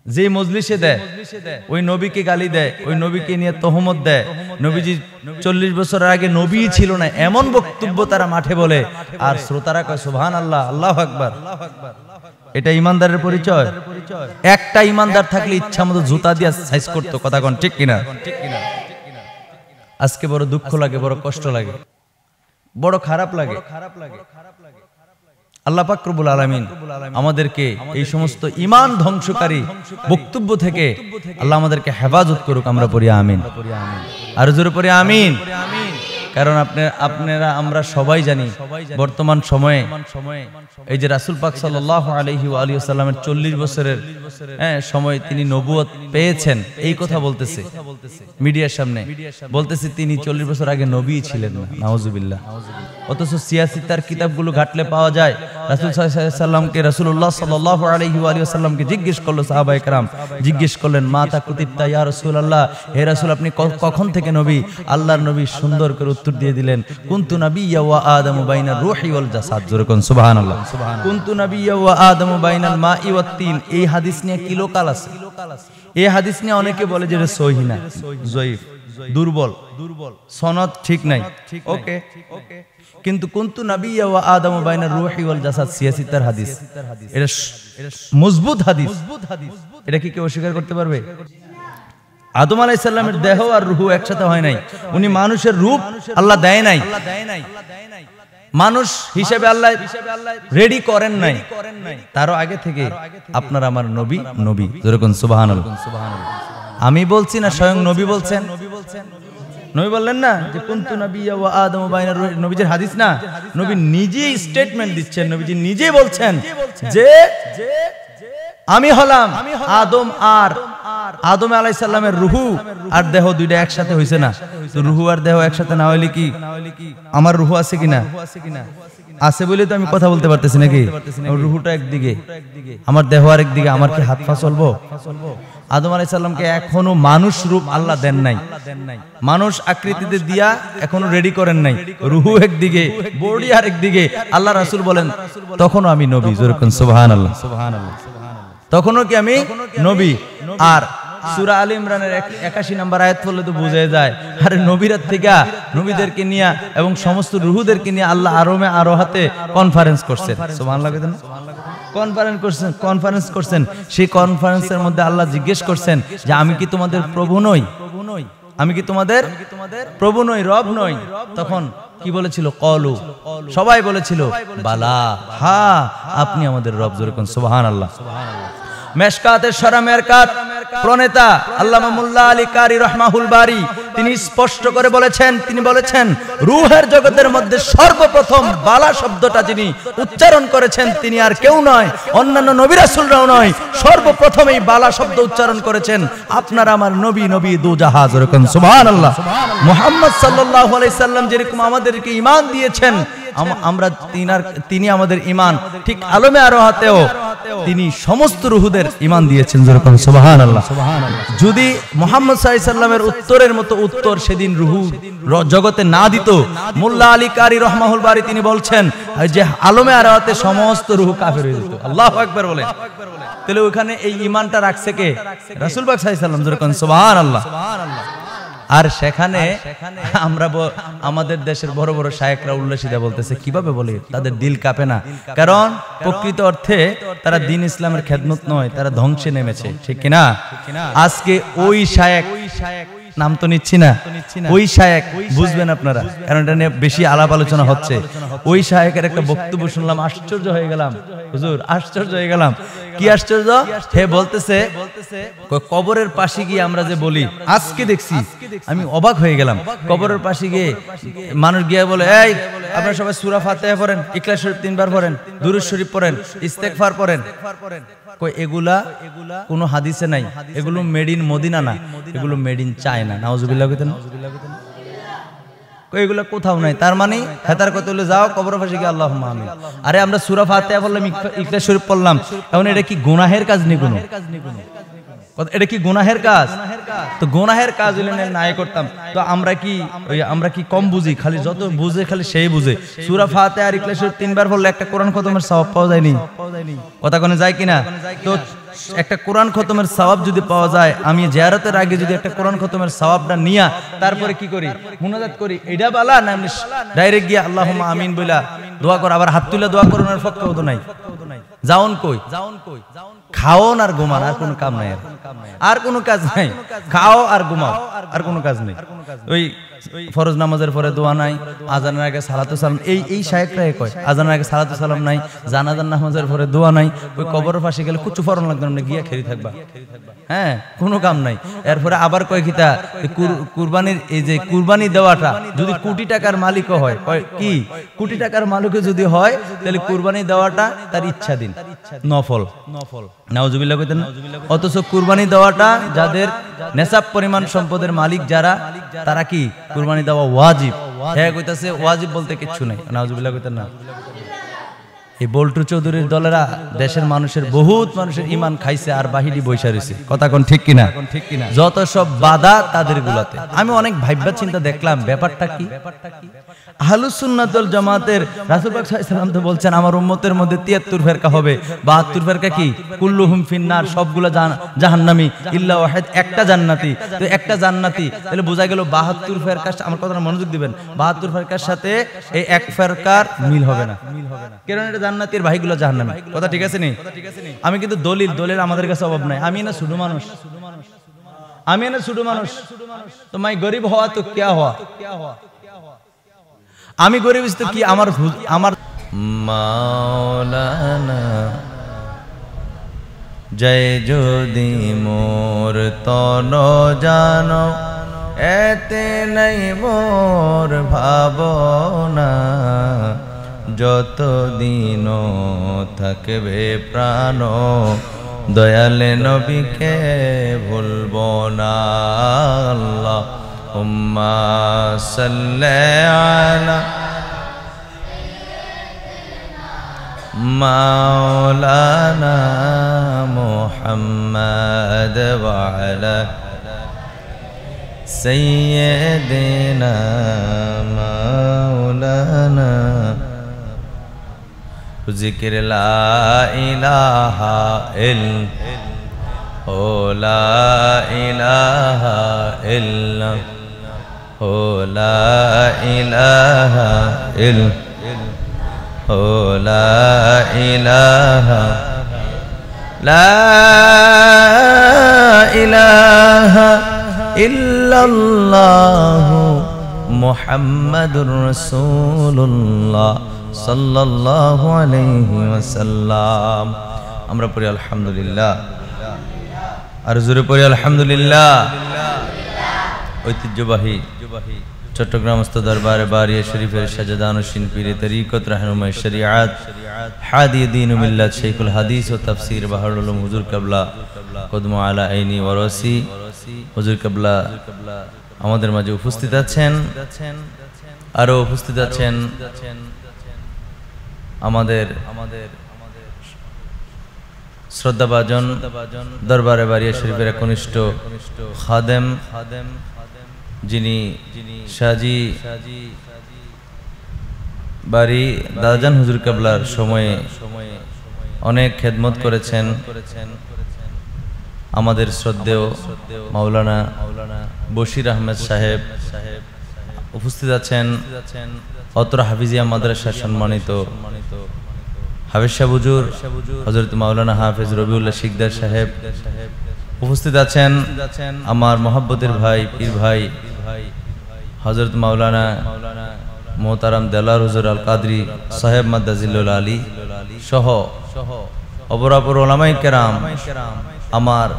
যে মজলিসে দেয় ওই নবীকে গালি দেয়, ওই নবীকে নিয়ে তহমত দেয়, নবীজি 40 বছরের আগে নবীই ছিল না, এমন বক্তব্য তারা মাঠে বলে, আর শ্রোতারা কয় সুবহানাল্লাহ, আল্লাহু আকবার। এটা ইমানদারের পরিচয়? একটা ইমানদার থাকলে ইচ্ছা মতো জুতা দিয়ে সাইজ করতো, কথা কোন ঠিক কিনা? আজকে বড় দুঃখ লাগে, বড় কষ্ট লাগে, বড় খারাপ লাগে। আল্লাহ পাক রব্বুল আলামিন আমাদেরকে এই সমস্ত ঈমান ধ্বংসকারী বক্তব্য থেকে আল্লাহ আমাদেরকে হেফাজত করুক। আমরা পড়ি আমিন, আর জোরে পড়ি আমিন। কারণ আপনারা আমরা সবাই জানি বর্তমান সময়ে এই যে রাসূল পাক সাল্লাল্লাহু আলাইহি ওয়া আলিহি ওয়াসাল্লামের 40 বছরের সময় তিনি নবুয়ত পেয়েছেন, এই কথা বলতেছে মিডিয়ার সামনে, বলতেছে তিনি 40 বছর আগে নবী ছিলেন না, নাউজুবিল্লাহ। অথচ সিয়াসিতার কিতাবগুলো ঘাটলে পাওয়া যায় রাসূল সাল্লাল্লাহু আলাইহি ওয়াসাল্লামকে রাসূলুল্লাহ সাল্লাল্লাহু আলাইহি ওয়া আলিহি ওয়াসাল্লামকে জিজ্ঞেস করলো, সাহাবায়ে কেরাম জিজ্ঞেস করলেন, মা তাকুতিতা ইয়া রাসূলুল্লাহ, হে রাসূল আপনি কখন থেকে নবী? আল্লাহর নবী সুন্দর করে উত্তর দিয়ে দিলেন, কুনতু নাবিয়্যা ওয়া আদামু বাইনার রূহি ওয়াল জাসাদ। জোরে কোন সুবহানাল্লাহ। কুনতু নাবিয়্যা ওয়া আদামু বাইনাল মাই ওয়াত তিন। এই হাদিস নিয়ে কি লোকাল আছে? এই হাদিস নিয়ে অনেকে বলে যে এটা সহিহ না, জয়ীফ, দুর্বল, সনদ ঠিক নাই। ওকে, কিন্তু কুনতু নাবিয়্যা ওয়া আদামু বাইনার রূহি ওয়াল জাসাদ সিয়াসিতার হাদিস, এটা মজবুত হাদিস। এটা কি কেউ অস্বীকার করতে পারবে? আদম আলাইহিস সালামের দেহ আর রূহ একসাথে হয় নাই, উনি মানুষের রূপ আল্লাহ দেয় নাই, মানুষ হিসেবে আল্লাহ রেডি করেন নাই, তারও আগে থেকে আপনার আমার নবী নবী। যেরকম সুবহানাল্লাহ। আমি বলছি না, স্বয়ং নবী বলছেন। নবী বললেন না যে কুনতু নাবিয়্যা ওয়া আদামু বাইনার রূহি, নবীজির হাদিস না, নবী নিজেই স্টেটমেন্ট দিচ্ছেন, নবীজি নিজেই বলছেন যে আমি হলাম আদম, আর আদম আলাইহিস সালামের রূহু আর দেহ দুইটা একসাথে হইছে না। তো রূহু আর দেহ একসাথে না হইলে কি আমার রূহু আছে কিনা? আছে বলে তো আমি কথা বলতে পারতেছি নাকি? রূহুটা একদিকে, আমার দেহ আরেক দিকে, আমার কি হাত পা চলবো? আদম আলাইহিস সালামকে এখনো মানুষ রূপ আল্লাহ দেন নাই, মানুষ আকৃতিতে দিয়া এখনো রেডি করেন নাই। রূহু একদিকে, বডি আরেক দিকে। আল্লাহ রাসূল বলেন তখনও আমি নবী। যেরকম সুবহানাল্লাহ। তখনও কি আমি নবী? আর সূরা আলে ইমরানের 81 নম্বর আয়াত পড়লে তো বোঝা যায়, আরে নবীরাত থেকে নবীদেরকে নিয়ে এবং সমস্ত রূহদেরকে নিয়ে আল্লাহ আরোহাতে কনফারেন্স করছেন। সুবহানাল্লাহ। কনফারেন্স করছেন। সেই কনফারেন্সের মধ্যে আল্লাহ জিজ্ঞেস করছেন যে আমি কি তোমাদের প্রভু নই? আমি কি তোমাদের প্রভু নই, রব নই? তখন কি বলেছিল? কলু, সবাই বলেছিল বালা, হ্যাঁ আপনি আমাদের রব। যেরকম সুবহানাল্লাহ। মেশকাতের সরা মেরকাত প্রণেতা আল্লামা মোল্লা আলী কারি রহমাহুল বারি তিনি স্পষ্ট করে বলেছেন, তিনি বলেছেন রূহের জগতের মধ্যে সর্বপ্রথম বালা শব্দটা যিনি উচ্চারণ করেছেন তিনি আর কেউ নয়, অন্যান্য নবী রাসূলরাও নয়, সর্বপ্রথম এই বালা শব্দ উচ্চারণ করেছেন আপনার আমার নবী, নবী দু জাহাজ। এরকম সুবহানাল্লাহ। মুহাম্মদ সাল্লাল্লাহু আলাইহি সাল্লাম যেরকম আমাদেরকে ঈমান দিয়েছেন, আমরা তিনি আমাদের ঈমান ঠিক আলমে আরোহাতেও তিনি সমস্ত রূহদের ঈমান দিয়েছেন। যেরকম সুবহানাল্লাহ। যদি মুহাম্মদ সাল্লাল্লাহু আলাইহি সাল্লামের উত্তরের মতো উত্তর সেদিন রূহ জগতে না দিত, মোল্লা আলী কারি রহমাহুল বারি তিনি বলছেন যে আলমে আরোহাতে সমস্ত রূহ কাফের হয়ে যেত। আল্লাহু আকবার বলে। তাহলে ওখানে এই ঈমানটা রাখছে কে? রাসূল পাক সাল্লাল্লাহু আলাইহি সাল্লাম। যেরকম সুবহানাল্লাহ। আর সেখানে আমরা আমাদের দেশের বড় বড় শায়েখরা উল্লাসিতা বলতেছে, কিভাবে বলে? তাদের দিল কাঁপে না, কারণ প্রকৃত অর্থে তারা দ্বীন ইসলামের খেদমত নয়, তারা ধ্বংসে নেমেছে, ঠিক কিনা? আজকে ওই শায়েখ, নাম তো নিচ্ছি না, ওই শায়েখ বুঝবেন আপনারা, কারণ এটা নিয়ে বেশি আলাপ আলোচনা হচ্ছে। ওই শায়েখের একটা বক্তব্য শুনলাম, আশ্চর্য হয়ে গেলাম হুজুর, আশ্চর্য হয়ে গেলাম। কি আশ্চর্য? হে বলতেছে কবরের পাশে গিয়ে আমরা যে বলি, আজকে দেখছি আমি অবাক হয়ে গেলাম, কবরের পাশে গিয়ে মানুষ গিয়ে বলে এই আপনারা সবাই সূরা ফাতিহা পড়েন, ইখলাস শরীফ 3 বার পড়েন, দুরূদ শরীফ পড়েন, ইস্তেগফার পড়েন। কই এগুলা কোনো হাদিসে নাই, এগুলো মেড ইন মদিনা না, এগুলো মেড ইন চায়না। নাউজুবিল্লাহ। এগুলা কোথাও নাই। তার মানে হেতার কথা হলে যাও কবরের পাশে গিয়ে আল্লাহুম্মা আমিন। আরে আমরা সূরা ফাতিহা পড়লাম, ইখলাস শরীফ পড়লাম, এখন এটা কি গুনাহের কাজ? নি কোনো, এটা কি গুনাহের কাজ? তো গুনাহের কাজ হইলে নাই করতাম। তো আমরা কি কম বুঝি? খালি যত বুঝে খালি সেই বুঝে। সূরা ফাতিহা আর ইখলাস 3 বার পড়লে একটা কোরআন খতমের সওয়াব পাওয়া যায়নি? কথা কোনে যায় কিনা? তো একটা কোরআন খতমের সওয়াব যদি পাওয়া যায়, আমি জিয়ারতের আগে যদি একটা কোরআন খতমের সওয়াবটা নিয়া তারপরে কি করি? মুনাজাত করি। এটা বালা না এমনি ডাইরেক্ট গিয়া আল্লাহুম্মা আমিন বইলা দোয়া কর, আবার হাত তুলে দোয়া করার পক্ষেও তো নাই। যাওন কই? খাওন আর ঘুমান, আর কোনো কাম নাই, আর কোনো কাজ নাই। খাও আর ঘুমাও, আর কোনো কাজ নেই। ওই ফরজ নামাজের পরে দোয়া নাই, আজানের আগে সালাতু সালাম, এই শায়েখরা কয় আজানের আগে সালাতু সালাম নাই, জানাজার নামাজের পরে দোয়া নাই। ওই কবরের পাশে গেলে কুচু ফরন লাগবে না, গিয়া খেরি থাকবা। হ্যাঁ, কোনো কাম নাই। এরপরে আবার কয় কিতা, কুরবানির এই যে কুরবানি দেওয়াটা যদি কোটি টাকার মালিকও হয়, কি কোটি টাকার মালিকও যদি হয়, তাহলে কুরবানি দেওয়াটা তার ইচ্ছাধীন, নফল। নাউজুবিল্লাহ কইতেন না? অথচ কুরবানি দেওয়াটা যাদের নেসাব পরিমাণ সম্পদের মালিক যারা, তারা কি কুরবানি দেওয়া ওয়াজিব। হ্যাঁ কইতাছে ওয়াজিব বলতে কিচ্ছু নাই। নাউজুবিল্লাহ কইতেন না? এই বল্টু চৌধুরীর দলেরা দেশের মানুষের বহুত মানুষের ইমান খাইছে আর বাহিরি বৈশা রয়েছে। কথা কোন ঠিক কিনা? যত সব বাধা তাদের গুলাতে। আমি অনেক ভাইবা চিন্তা দেখলাম ব্যাপারটা কি। আহলুস সুন্নাত ওয়াল জামাতের রাসূল পাক সাল্লাল্লাহু আলাইহি ওয়াসাল্লাম তো বলছেন আমার উম্মতের মধ্যে 73 ফেরকা হবে, 72 ফেরকা কি কুল্লুহুম ফিন্নার, সবগুলা জাহান্নামী ইল্লা ওয়াহিদ, একটা জান্নাতি। তো একটা জান্নাতি, তাহলে বোঝা গেল 72 ফেরকা। আমার কথাটা মনোযোগ দিবেন, 72 ফেরকার সাথে এই এক ফেরকার মিল হবে না, কারণ এটা জান্নাতের ভাইগুলো জাহান্নামী। কথা ঠিক আছে নি? আমি কিন্তু দলিল আমাদের কাছে অভাব নাই। আমি না ছোট মানুষ, তো মাই গরিব হওয়া তো কিয়া হওয়া, আমি গরিব তো কি আমার মাওলানা জয় যদি মোর তন জানো, এতে নাই মোর ভাবনা, যতদিন থাকবে প্রাণ দয়ালে নবীকে ভুলব না। আল্লাহুম্মা সাল্লি আলা মাওলানা মুহাম্মাদ ওয়া আলা সাইয়্যিদিনা মাওলানা জিকির লা ইলাহা ইল্লাল্লাহ, ও লা ইলাহা ইল্লাল্লাহ, ও লা ইলাহা ইল্লাল্লাহ, ও লা ইলাহা, লা ইলাহা ইল্লাল্লাহ মুহাম্মাদুর রাসূলুল্লাহ সাল্লাল্লাহু আলাইহি ওয়াসাল্লাম। আমরা পড়ি আলহামদুলিল্লাহ, আর জোরে পড়ি আলহামদুলিল্লাহ। ঐতিহ্যবাহী চট্টগ্রামস্থ দরবারে বারিয়া শরীফের সাজাদানুশীন পীরে তরিকত রাহনুমায়ে শরিয়াত হাদিয়ে দ্বীন ও মিল্লাত শাইখুল হাদিস ও তাফসীর বাহরুল উলুম হুজুর কিবলা কদম আলা আইনি ওয়ারাসি হুজুর কিবলা আমাদের মাঝে উপস্থিত আছেন। আরো উপস্থিত আছেন আমাদের শ্রদ্ধাভাজন দরবারে বারিয়া শরীফের একনিষ্ঠ খাদেম, যিনি শাহজি বাড়ি দাদাজান হুজুর কিবলার সময়ে অনেক খেদমত করেছেন। আমাদের শ্রদ্ধেয় মাওলানা বশির আহমেদ সাহেব উপস্থিত আছেন। অত্র হাফিজিয়া মাদ্রাসার সম্মানিত হাফেজ সাহেব হুজুর হযরত মাওলানা হাফেজ রবিউল্লাহ শিকদার সাহেব উপস্থিত আছেন। আমার মহব্বতের ভাই, পীর ভাই হযরত মাওলানা মোহতারাম দেলার হুজুর আল কাদরি সাহেব মাদ্দাজিল্লুল আলী সহ অপরাপর ওলামায়ে কেরাম, আমার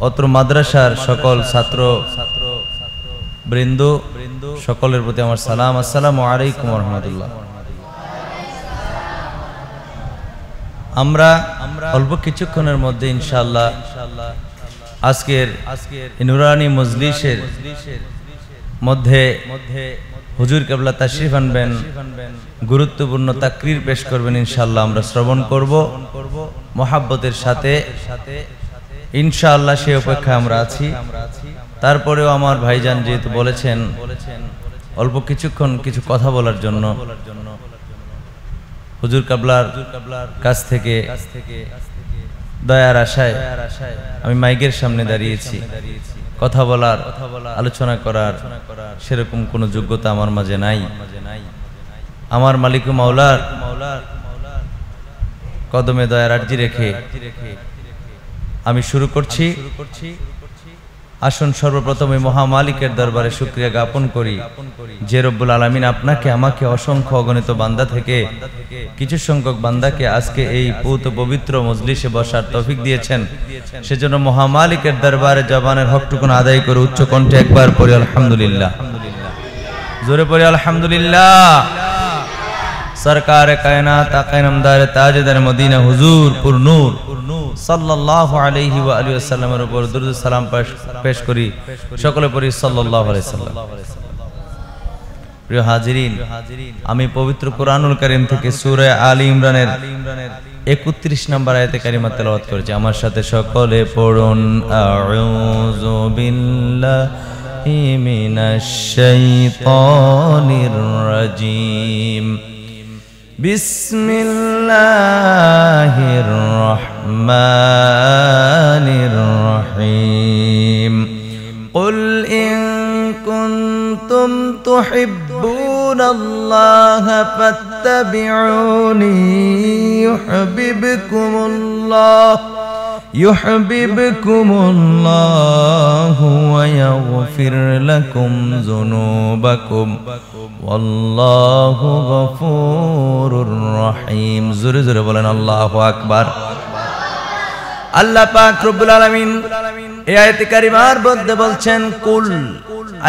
অত্র মাদ্রাসার সকল ছাত্র বৃন্দ, সকলের প্রতি আমার সালাম। আসসালামু আলাইকুম ওয়া রাহমাতুল্লাহ। আমরা অল্প কিছুক্ষণের মধ্যে ইনশাআল্লাহ আজকের নুরানি মজলিসের মধ্যে হুজুর কিবলা তাশরিফ আনবেন, গুরুত্বপূর্ণ তাকরীর পেশ করবেন। ইনশাআল্লাহ আমরা শ্রবণ করব মহব্বতের সাথে। ইনশাআল্লাহ সেই অপেক্ষায় আমরা আছি। তারপরেও আমার ভাইজান যেহেতু বলেছেন অল্প কিছুক্ষণ কিছু কথা বলার জন্য, হুজুর কাবলার কাছ থেকে দয়ার আশায় আমি মাইকের সামনে দাঁড়িয়েছি। কথা বলার, আলোচনা করার সেরকম কোনো যোগ্যতা আমার মাঝে নাই। আমার মালিক মাওলার কদমে দয়ার আরজি রেখে আমি শুরু করছি। আসুন সর্বপ্রথম এই মহামালিকের দরবারে শুকরিয়া জ্ঞাপন করি যে রব্বুল আলামিন আপনাকে আমাকে অসংখ্য অগণিত বান্দা থেকে কিছু সংখ্যক বান্দাকে আজকে এই পূত পবিত্র মজলিসে বসার তৌফিক দিয়েছেন। সেজন্য মহামালিকের দরবারে জবানের হকটুকুন আদায় করে উচ্চ কণ্ঠে একবার পড়ি আলহামদুলিল্লাহ, জোরে পড়ি আলহামদুলিল্লাহ। সরকার কায়নাত আকা নামদার তাজদার মদিনা হুজুর পুর নূর সাল্লাল্লাহু আলাইহি ওয়া আলিহি ওয়াসাল্লামের উপর দরুদ সালাম পেশ করি। সকলে পড়ি সাল্লাল্লাহু আলাইহি ওয়াসাল্লাম। প্রিয় হাজিরিন, আমি পবিত্র কোরআনুল কারীম থেকে সূরা আলী ইমরানের 31 নম্বর আয়াতে কারিমা তেলাওয়াত করেছি। আমার সাথে সকলে পড়ুন আউযু বিল্লাহি মিনাশ শাইতানির রাজীম। বিসমিল্লাহির রহমানির রহিম। কুল ইন কুনতুম তুহিব্বুনাল্লাহা ফাত্তাবিউনি ইউহিব্বুকুমুল্লাহু ওয়া ইয়াগফির লাকুম যুনুবাকুম ওয়াল্লাহু গফুরুর রহিম। জোরে জোরে বলেন আল্লাহু আকবার। আল্লাহ পাক রব্বুল আলামিন এই আয়াতে কারিমার মধ্যে বলছেন কুল।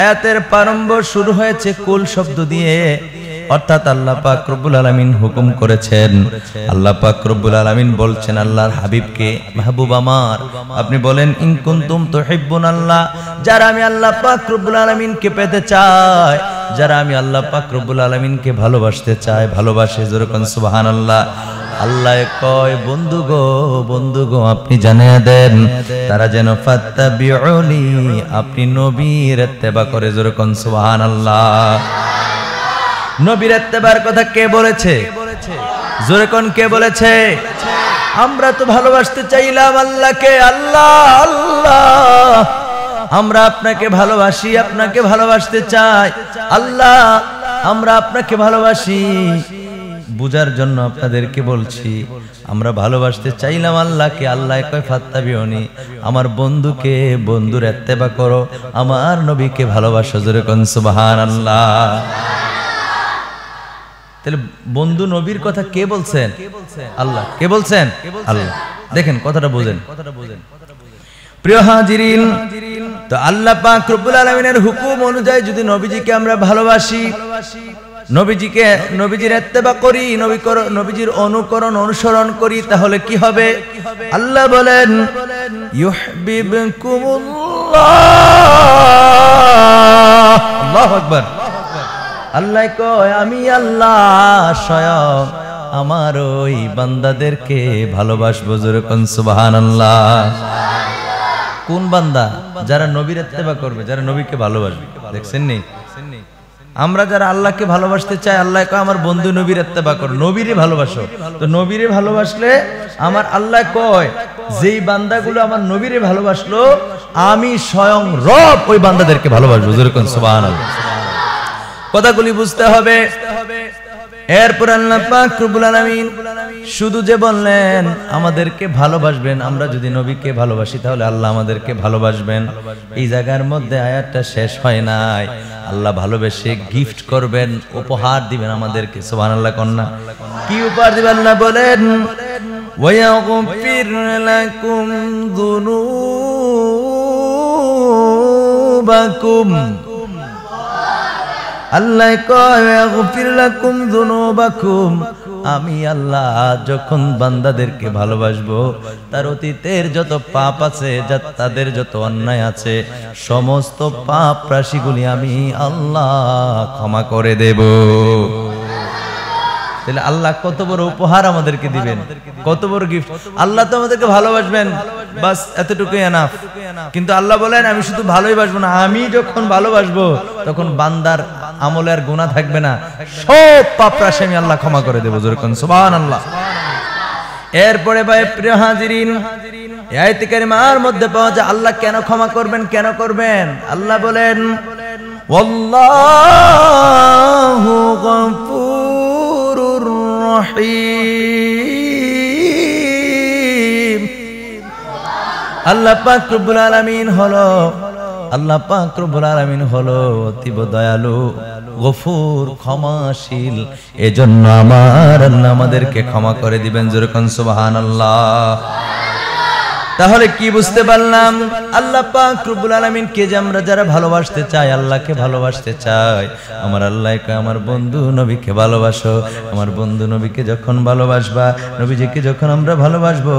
আয়াতের প্রারম্ভ শুরু হয়েছে কুল শব্দ দিয়ে, অর্থাৎ আল্লাহ পাক রব্বুল আলামিন হুকুম করেছেন। আল্লাহ পাক রব্বুল আলামিন বলছেন আল্লাহর হাবিবকে, মাহবুব আমার আপনি বলেন ইন কুনতুম তুহিব্বুনাল্লাহ, যারা আমি আল্লাহ পাক রব্বুল আলামিনকে পেতে চাই, যারা আমি আল্লাহ পাক রব্বুল আলামিনকে ভালোবাসতে চাই, ভালোবাসে, জোরে কোন সুবহানাল্লাহ। আল্লাহ কয় বন্ধু গো আপনি জানিয়ে দেন তারা যেন ফাত্তাবিউনি, আপনি নবীর ইত্তেবা করে, জোরে কোন সুবহানাল্লাহ। নবীর ইত্তেবার কথা কে বলেছে? জোরে কোন কে বলেছে? আমরা তো ভালোবাসতে চাইলাম আল্লাহকে। আল্লাহ আল্লাহ, আমরা আপনাকে ভালোবাসি, আপনাকে ভালোবাসতে চাই। আল্লাহ আমরা আপনাকে ভালোবাসি, বুঝার জন্য আপনাদেরকে বলছি। আমরা ভালোবাসতে চাইলাম আল্লাহকে। আল্লাহ কয় ফাত্তাবিউনি, আমার বন্ধুকে, বন্ধুর ইত্তেবা করো, আমার নবীকে ভালোবাসো, জোরে কোন সুবহানাল্লাহ। তাহলে বন্ধু নবীর কথা কে বলছেন? আল্লাহ। কে বলছেন? আল্লাহ। দেখেন কথাটা বুঝেন। প্রিয় হাজিরিন, তো আল্লাহ পাক রব্বুল আলামিনের হুকুম অনুযায়ী যদি নবীজিকে আমরা ভালোবাসি, নবীজির ইত্তেবা করি, নবীজির অনুকরণ অনুসরণ করি, তাহলে কি হবে? আল্লাহ বলেন ইউহিব্বুকুমুল্লাহ। আল্লাহু আকবার। আল্লাহ কয় আমি আল্লাহ স্বয়ং আমার ওই বান্দাদেরকে ভালোবাসবো, জোরে কোন সুবহানাল্লাহ। কোন বান্দা? যারা নবীর ইত্তেবা করবে, যারা নবীকে ভালোবাসবে। দেখছেন নি? আমরা যারা আল্লাহকে ভালোবাসতে চাই, আল্লাহ কয় আমার বন্ধু নবীর ইত্তেবা করো, নবীরে ভালোবাসো। তো নবীরে ভালোবাসলে আমার আল্লাহ কয় যেই বান্দাগুলো আমার নবীরে ভালোবাসলো, আমি স্বয়ং রব ওই বান্দাদেরকে ভালোবাসবো, জোরে কোন সুবহানাল্লাহ। কথাগুলি বুঝতে হবে। এরপর আল্লাহ পাক রব্বুল আলামিন শুধু যে বললেন আমাদেরকে ভালোবাসবেন, আমরা যদি নবীকে ভালোবাসি তাহলে আল্লাহ আমাদেরকে ভালোবাসবেন, এই জায়গার মধ্যে আয়াতটা শেষ হয় নাই। আল্লাহ ভালোবেসে গিফট করবেন, উপহার দিবেন আমাদেরকে। সুবহানাল্লাহ। কন্যা কি উপহার দিবেন? আল্লাহ বলেন ওয়ায়াগফির লাকুম যুনুবাকুম। আল্লাহ কয় ইয়াগফির লাকুম যুনুবাকুম, আমি আল্লাহ যখন বান্দাদেরকে ভালোবাসবো, তার অতীতের যত পাপ আছে, তাদের যত অন্যায় আছে, সমস্ত পাপ রাশিগুলি আমি আল্লাহ ক্ষমা করে দেব। তাহলে আল্লাহ কত বড় উপহার আমাদেরকে দিবেন, কত বড় গিফট। আল্লাহ তো আমাদেরকে ভালোবাসবেন, বাস এতটুকুই এনাফ। কিন্তু আল্লাহ বলেন আমি শুধু ভালোই বাসবো না, আমি যখন ভালোবাসবো তখন বান্দার আমলের গুনাহ থাকবে না, সব পাপ রাশি আমি আল্লাহ ক্ষমা করে দেবো। যেরকম সুবহানাল্লাহ। এরপরে ভাই প্রিয় হাজিরিন, এই আয়াতে কারিমার মধ্যে পাওয়া যায় আল্লাহ কেন ক্ষমা করবেন, কেন করবেন। আল্লাহ বলেন ওয়াল্লাহু গফুরুর রহিম। আল্লাহ পাক রব্বুল আলামিন হলো, আল্লাহ পাক রব্বুল আলামিন হলো অতীব দয়ালু, গফুর, ক্ষমাশীল। এজন্য আমার আল্লাহ আমাদেরকে ক্ষমা করে দিবেন। যেরকম সুবহানাল্লাহ। তাহলে কি বুঝতে পারলাম? আল্লাহ পাক রব্বুল আলামিন কে যে আমরা যারা ভালোবাসতে চাই, আল্লাহকে ভালোবাসতে চাই, আমার আল্লাহকে আমার বন্ধু নবীকে ভালোবাসো। আমার বন্ধু নবীকে যখন ভালোবাসবা, নবীজিকে যখন আমরা ভালোবাসবো,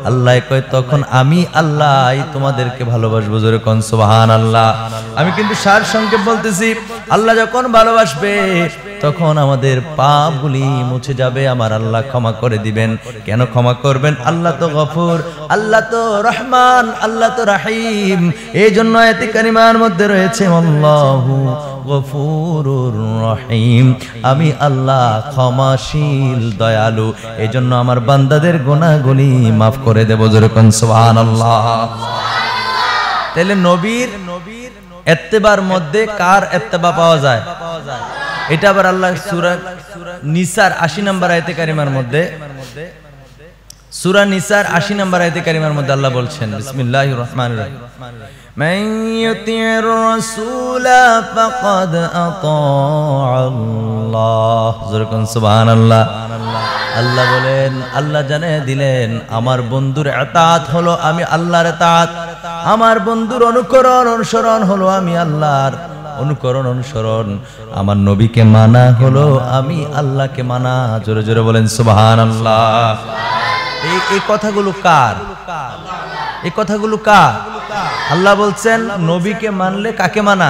আল্লাহ কয় তখন আমি আল্লাহ তোমাদেরকে ভালোবাসবো। যেরকম সুবহানাল্লাহ। আমি কিন্তু সার সংক্ষেপ বলতেছি, আল্লাহ যখন ভালোবাসবে তখন আমাদের পাপগুলি মুছে যাবে, আমার আল্লাহ ক্ষমা করে দিবেন। কেন ক্ষমা করবেন? আল্লাহ তো গফুর, আল্লাহ তো রহমান, আল্লাহ তো রাহিম। এই জন্য আয়াতে কারিমার মধ্যে রয়েছে আল্লাহু গফুরুর রহিম, আমি আল্লাহ ক্ষমাশীল, দয়ালু। এই জন্য আমার বান্দাদের গুনাহগুলি মাফ করে দেব। যেরকম সুবহানাল্লাহ। তাহলে নবীর ইত্তেবার মধ্যে কার ইত্তেবা পাওয়া যায়? এটা আবার আল্লাহ সূরা নিসার 80 নম্বর আয়াতে কারিমার মধ্যে, সূরা নিসার 80 নম্বর আয়াতে কারিমার মধ্যে আল্লাহ বলছেন বিসমিল্লাহির রহমানির রহিম, মান ইউতির রাসূলা ফাকাদ আতাআল্লাহ। যেরকম সুবহানাল্লাহ। আল্লাহ বলেন, আল্লাহ জানিয়ে দিলেন আমার বন্ধুর ইতাআত হলো আমি আল্লাহর ইতাআত, আমার বন্ধুর অনুকরণ অনুসরণ হলো আমি আল্লাহর অনুকরণ অনুসরণ, আমার নবীকে মানা হলো আমি আল্লাহকে মানা। জোরে জোরে বলেন সুবহানাল্লাহ। এই কথাগুলো কার? এই কথাগুলো কার? আল্লাহ বলছেন নবীকে মানলে কাকে মানা?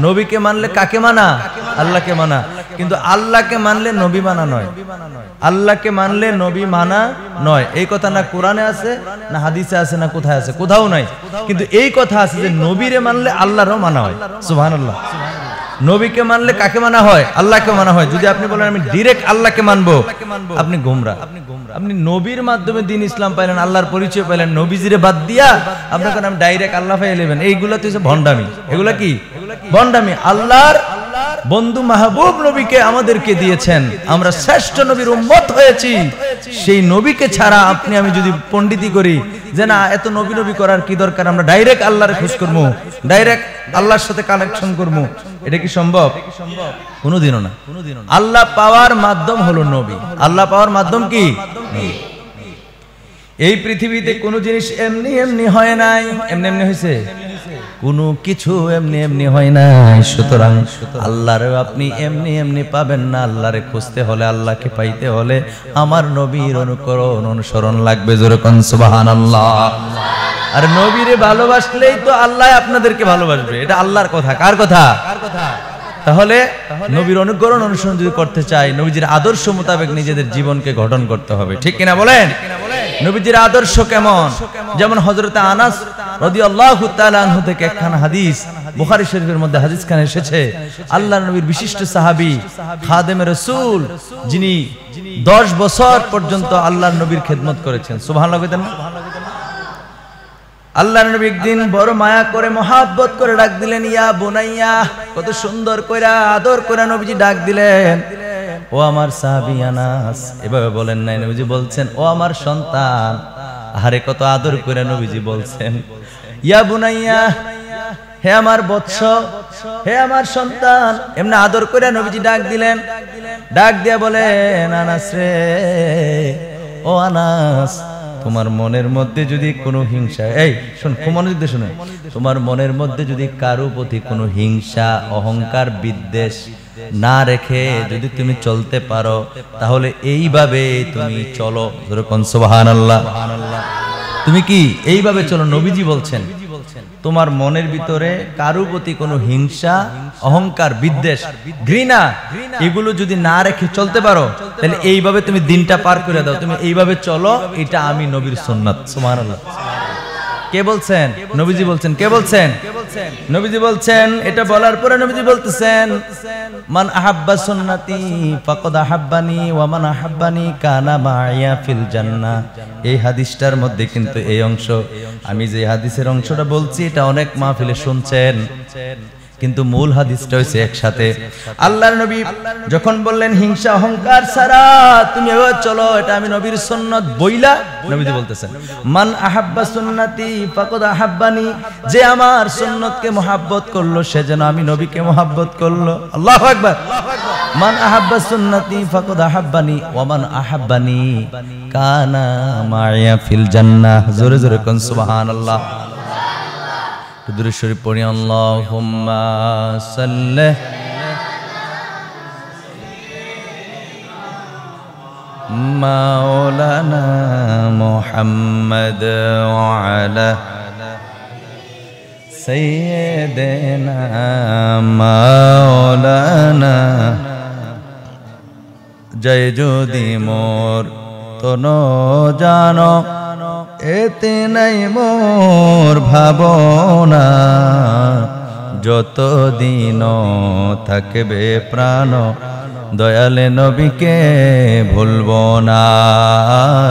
নবীকে মানলে কাকে মানা? আল্লাহকে মানা। কিন্তু আল্লাহকে মানলে নবী মানা নয়, আল্লাহকে মানলে নবী মানা নয়। এই কথা না কোরআনে আছে, না হাদিসে আছে, না কোথায় আছে? কোথাও নাই। কিন্তু এই কথা আছে যে নবীরে মানলে আল্লাহরও মানা হয়। সুবহানাল্লাহ। নবীকে মানলে কাকে মানা হয়? আল্লাহকে মানা হয়। যদি আপনি বলেন আমি ডাইরেক্ট আল্লাহকে মানবো, আপনি গোমরা। আপনি নবীর মাধ্যমে দ্বীন ইসলাম পাইলেন, আল্লাহর পরিচয় পাইলেন, নবীজিরে বাদ দিয়া আপনাকে আমি ডাইরেক্ট আল্লাহ পাইয়ে নেবেন, এইগুলা তো ভণ্ডামি। এগুলা কি ভণ্ডামি? আল্লাহর বন্ধু মাহবুব নবীকে আমাদেরকে দিয়েছেন, আমরা শ্রেষ্ঠ নবীর উম্মত হয়েছি। সেই নবীকে ছাড়া আপনি আমি যদি পণ্ডিতি করি যে না এত নবী নবী করার কি দরকার, আমরা ডাইরেক্ট আল্লাহর খোঁজ করবো, ডাইরেক্ট আল্লাহর সাথে কানেকশন করবো, এটা কি সম্ভব? কোনোদিনও না। আল্লাহ পাওয়ার মাধ্যম হলো নবী। আল্লাহ পাওয়ার মাধ্যম কি? এই পৃথিবীতে কোনো জিনিস এমনি এমনি হয় নাই। এমনি এমনি হয়েছে? কোনো কিছু এমনি এমনি হয় নাই। সুতরাং আল্লাহরে আপনি এমনি এমনি পাবেন না। আল্লাহরে খুঁজতে হলে, আল্লাহকে পাইতে হলে আমার নবীর অনুকরণ অনুসরণ লাগবে। যেরকম সুবহানাল্লাহ। আর নবীরে ভালোবাসলেই তো আল্লাহ আপনাদেরকে ভালোবাসবে। এটা আল্লাহর কথা। কার কথা? তাহলে নবীর অনুকরণ অনুসরণ যদি করতে চাই, নবীজির আদর্শ মোতাবেক নিজেদের জীবনকে গঠন করতে হবে। ঠিক কিনা বলেন? নবীজির আদর্শ কেমন? যেমন হযরত আনাস রাদিয়াল্লাহু তাআলা আনহু থেকে একখানা হাদিস বুখারী শরীফের মধ্যে হাদিস খানে এসেছে। আল্লাহর নবীর বিশিষ্ট সাহাবী খাদেমে রাসূল, যিনি 10 বছর পর্যন্ত আল্লাহর নবীর খেদমত করেছেন। সুবহানাল্লাহ কইতেন না? আল্লাহর নবী একদিন বড় মায়া করে মহাব্বত করে ডাক দিলেন, ইয়া বুনাইয়া। কত সুন্দর কইরা আদর করে নবীজি ডাক দিলেন, ও আমার সাহাবী আনাস। এভাবে বলেন নাই, নবীজি বলছেন ও আমার সন্তান। আরে কত আদর করে নবীজি বলছেন ইয়া বুনাইয়া, হে আমার বৎস, হে আমার সন্তান। এমনি আদর করে নবীজি ডাক দিলেন। ডাক দিয়া বলেন, আনাস রে, ও আনাস, তোমার মনের মধ্যে যদি কোনো হিংসা, এই শোন, খুব মনোযোগ দিয়ে শুনে, তোমার মনের মধ্যে যদি কারো প্রতি কোনো হিংসা, অহংকার, বিদ্বেষ না রেখে যদি তুমি চলতে পারো, তাহলে এইভাবে তুমি চলো। যেরকম সুবহানাল্লাহ। তুমি কি এইভাবে চলো? নবীজি বলছেন তোমার মনের ভিতরে কারো প্রতি কোনো হিংসা, অহংকার, বিদ্বেষ, ঘৃণা এগুলো যদি না রেখে চলতে পারো, তাহলে এইভাবে তুমি দিনটা পার করে দাও। তুমি এইভাবে চলো, এটা আমি নবীর সুন্নাত। সুবহানাল্লাহ। কে বলছেন? নবীজি বলছেন। কে বলছেন? নবীজি বলছেন। এটা বলার পরে নবীজি বলতেছেন, মান আহাব্বা সুন্নতি ফাকাদ আহাব্বানি ওয়া মান আহাব্বানি কানা মাইয়া ফিল জান্নাহ। এই হাদিসটার মধ্যে কিন্তু এই অংশ, আমি যে হাদিসের অংশটা বলছি এটা অনেক মাহফিলে শুনছেন, কিন্তু মূল হাদিসটা হইছে একসাথে। আল্লাহর নবী যখন বললেন হিংসা অহংকার ছাড়া তুমি এভাবে চলো, এটা আমি নবীর সুন্নাত বইলা নবীজি বলতেছেন, মান আহাব্বা সুন্নতি ফাকাদ আহাব্বানি, যে আমার সুন্নতকে মহব্বত করলো সে যেন আমি নবীকে মহব্বত করলো। আল্লাহু আকবার। মান আহাব্বা সুন্নতি ফাকাদ আহাব্বানি ওয়া মান আহাব্বানি কানা মাইয়া ফিল জান্নাহ। জোরে জোরে কোন সুবহানাল্লাহ। দুরূদ শরীফ পড়ি। আল্লাহুম্মা সাল্লি মাওলানা মুহাম্মদ ওয়া আলা সাইয়্যিদিনা মাওলানা। জয় যদি মোর তনো জানো, এতে নাই মোর ভাবনা, যতদিন থাকবে প্রাণ দয়ালে নবীকে ভুলব না।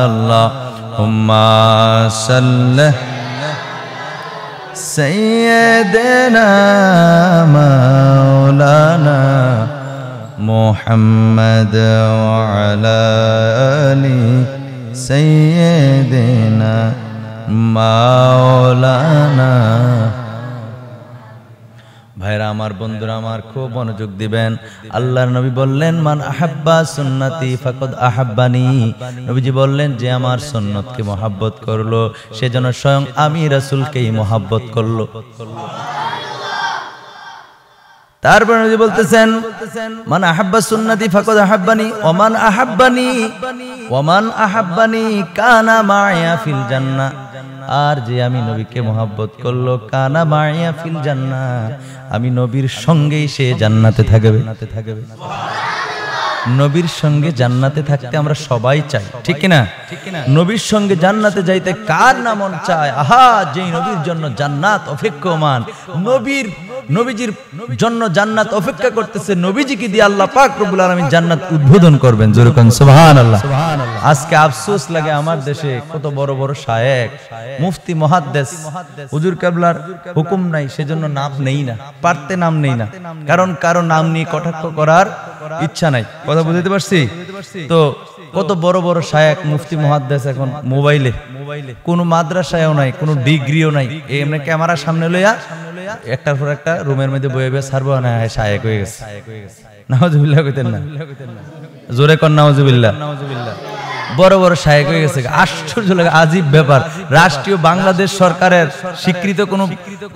আল্লাহুম্মা সাল্লি সাইয়্যিদিনা মাওলানা মুহাম্মদ ওয়া আলা আলি সাইয়্যিদিনা মাওলানা। ভাইরা আমার, বন্ধুরা আমার, খুব মনোযোগ দিবেন। আল্লাহর নবী বললেন, মান আহাব্বা সুন্নতি ফাকাদ আহাব্বানি। নবীজি বললেন, যে আমার সুন্নতকে মহব্বত করলো সে যেন স্বয়ং আমি রাসূলকেই মহব্বত করলো। তারপর নবী বলতেছেন, মান আহাব্বা সুন্নতি ফাকাদ আহাব্বানি ওয়া মান আহাব্বানি কানা মাইয়া ফিল জান্নাহ। আর যে আমি নবীকে মহব্বত করলো, কানা মাইয়া ফিল জান্নাহ, আমি নবীর সঙ্গেই সে জান্নাতে থাকবে। নবীর সঙ্গে জান্নাতে থাকতে আমরা সবাই চাই, ঠিক কিনা? নবীর সঙ্গে জান্নাতে যাইতে কার না মন চায়? আহা, যেই নবীর জন্য জান্নাত অপেক্ষমান, নবীজির জন্য জান্নাত অপেক্ষা করতেছে, নবীজিকে দিয়ে আল্লাহ পাক রব্বুল আলামিন জান্নাত উদ্বোধন করবেন। জোরে কোন সুবহানাল্লাহ। আজকে আফসোস লাগে আমার দেশে, কত বড় বড় শায়েখ, মুফতি, মুহাদ্দিস, হুজুর কেবলার হুকুম নাই, সেজন্য নাম নেই না, পারতে নাম নেই না, কারণ কারো নাম নিয়ে কটাক্ষ করার ইচ্ছা নাই। কথা বুঝতে পারছি তো? কত বড় বড় শায়েখ, মুফতি, মুহাদ্দিস এখন মোবাইলে, কোনো মাদ্রাসায়ও নাই, কোনো ডিগ্রিও নাই, এমনি ক্যামেরার সামনে লইয়া একটার পর একটা রুমের মধ্যে বয়ে বয়ে সারবো না, শায়েখ হয়ে গেছে। নাউজুবিল্লাহ কইতেন না? জোরে কর নাউজুবিল্লাহ। বড় বড় শায়েখ হয়ে গেছে। আশ্চর্য লাগে, আজীব ব্যাপার। রাষ্ট্রীয় বাংলাদেশ সরকারের স্বীকৃত কোনো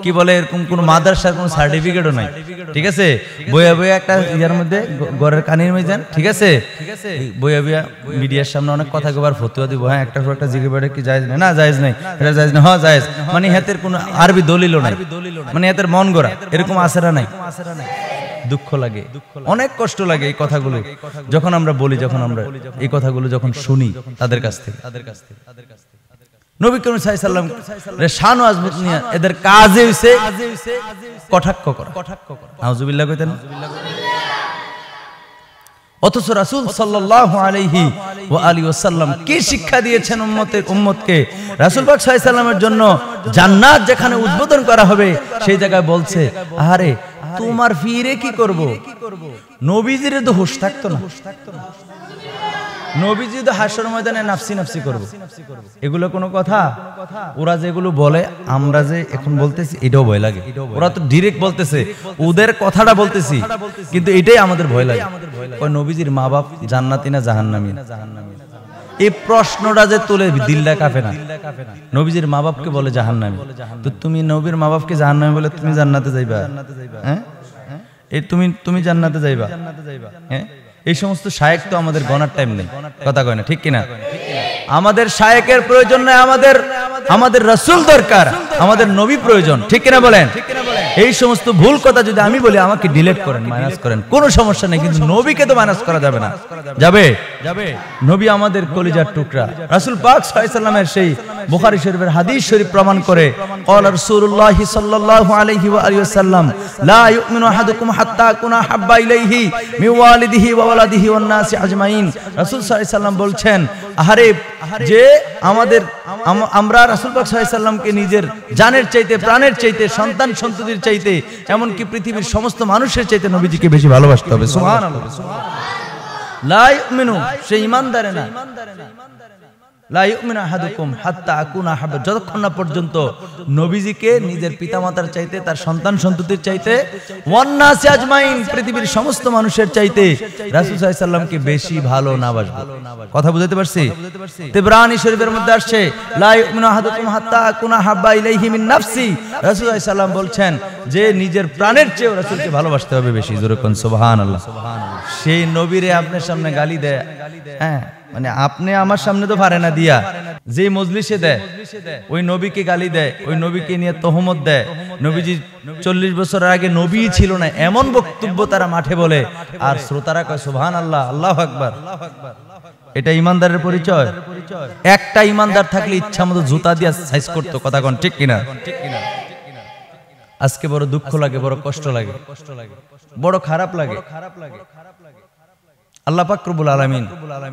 কি বলে এরকম কোন মাদ্রাসার কোনো সার্টিফিকেটও নাই, ঠিক আছে? বইয়া বইয়া একটা ইয়ার মধ্যে ঘরের কানির মধ্যে যান, ঠিক আছে? বইয়া বইয়া মিডিয়ার সামনে অনেক কথা কবার ফতুয়া দিব, হ্যাঁ একটার পর একটা জিজ্ঞেস করে কি জায়েজ নাই, না জায়েজ নাই, এটা জায়েজ না, হ্যাঁ জায়েজ, মানে হাতের কোনো আরবি দলিলও নাই, মানে হাতের মন গড়া, এরকম আছেরা নাই। দুঃখ লাগে, অনেক কষ্ট লাগে এই কথাগুলো যখন আমরা বলি, যখন আমরা এই কথাগুলো যখন শুনি তাদের কাছ থেকে। নবী করিম সাল্লাল্লাহু আলাইহি সাল্লাম এর শান ও আজমত নিয়ে এদের কাজে হইছে কটাক্ষ করা। নাউজুবিল্লাহ কইতেন। অথচ রাসূল সাল্লাল্লাহু আলাইহি ওয়া আলিহি ওয়াসাল্লাম কি শিক্ষা দিয়েছেন উম্মতকে? রাসূল পাক সাল্লাল্লাহু আলাইহি সাল্লামের জন্য জান্নাত যেখানে উদ্বোধন করা হবে সেই জায়গায় বলছে, আরে তোমার ফিরে কি করব? নবীজির তো হুঁশ থাকতো না, নবীজি তো হাসর ময়দানে নাফসি নাফসি করব, এগুলো কোনো কথা? ওরা যেগুলো বলে আমরা যে এখন বলতেছি এটাও ভয় লাগে। ওরা তো ডিরেক্ট বলতেছে, ওদের কথাটা বলতেছি, কিন্তু এটাই আমাদের ভয় লাগে। ওই নবীজির মা বাপ জান্নাতি না জাহান্নামী? এই প্রশ্নটা যে তুলে দিলটা কাঁপে না? নবীজির মা বাপকে বলে জাহান্নামী, তো তুমি নবীর মা বাপকে জাহান্নামী বলে তুমি জান্নাতে যাইবা? হ্যাঁ, এই তুমি জান্নাতে যাইবা? হ্যাঁ, এই সমস্ত শায়েখ তো আমাদের গণার টাইম নেই, কথা কয় না, ঠিক কিনা? আমাদের শায়েকের প্রয়োজন নয়, আমাদের রাসূল দরকার, আমাদের নবী প্রয়োজন। ঠিক কিনা বলেন? এই সমস্ত ভুল কথা যদি আমি বলি আমাকে ডিলিট করেন, মাইনাস করেন, কোনো সমস্যা নেই, কিন্তু নবীকে তো মাইনাস করা যাবে না। যাবে? নবী আমাদের কলিজার টুকরা। রাসূল পাক সাল্লাল্লাহু আলাইহি ওয়াসাল্লামের সেই বুখারী শরীফের হাদিস শরীফ প্রমাণ করে, ক্বালা রাসূলুল্লাহ সাল্লাল্লাহু আলাইহি ওয়াসাল্লাম লা ইউমিনু আহাদুকুম হাত্তা আকুনা হাব্বা ইলাইহি মিন ওয়ালিদিহি ওয়া ওয়ালাদিহি ওয়ান নাসি আজমাইন। রাসূল সাল্লাল্লাহু আলাইহি ওয়াসাল্লাম বলছেন, আহারে যে আমরা রাসূল পাক সাল্লাল্লাহু আলাইহি ওয়াসাল্লামকে নিজের জানের চাইতে, প্রাণের চাইতে, সন্তান সন্ততির চাইতে, এমনকি পৃথিবীর সমস্ত মানুষের চাইতে নবীজিকে বেশি ভালোবাসতে হবে। সুবহানাল্লাহ। লা ইউমিনু, সে ঈমানদার না। লা ইউমিনু আহাদুকুম হাত্তা আকুনা হাব্বা, যতক্ষণ না পর্যন্ত নবীজিকে নিজের পিতামাতার চাইতে, তার সন্তান সন্ততির চাইতে, ওয়ান নাসি আজমাইন, পৃথিবীর সমস্ত মানুষের চাইতে রাসূল সাল্লাল্লাহু আলাইহি ওয়াসাল্লামকে বেশি ভালো না বাসবে। কথা বুঝাতে পারছি? তিবরানী শরীফের মধ্যে আসছে, লা ইউমিনু আহাদুকুম হাত্তা আকুনা হাব্বা ইলাইহি মিন নাফসি। রাসূল সাল্লাল্লাহু আলাইহি ওয়াসাল্লাম বলছেন যে নিজের প্রাণের চেয়ে রাসূলকে ভালোবাসতে হবে বেশি। জোরে কোন সুবহানাল্লাহ। সেই নবীরে আপনার সামনে গালি দেয়, হ্যাঁ মানে আপনি আমার সামনে তো পারে না দিয়া, যে মজলিসে দেয় ওই নবীকে গালি দেয়, ওই নবীকে নিয়ে তহমত দেয়, নবীজি 40 বছরের আগে নবী ছিল না, এমন বক্তব্য তারা মাঠে বলে, আর শ্রোতারা কয় সুবহানাল্লাহ, আল্লাহু আকবার। এটা ইমানদারের পরিচয়? একটা ইমানদার থাকলে ইচ্ছা মতো জুতা দিয়ে সাইজ করতো। কথা কোন ঠিক কিনা? আজকে বড় দুঃখ লাগে, বড় কষ্ট লাগে, বড় খারাপ লাগে। আল্লাহ পাক রব্বুল আলামিন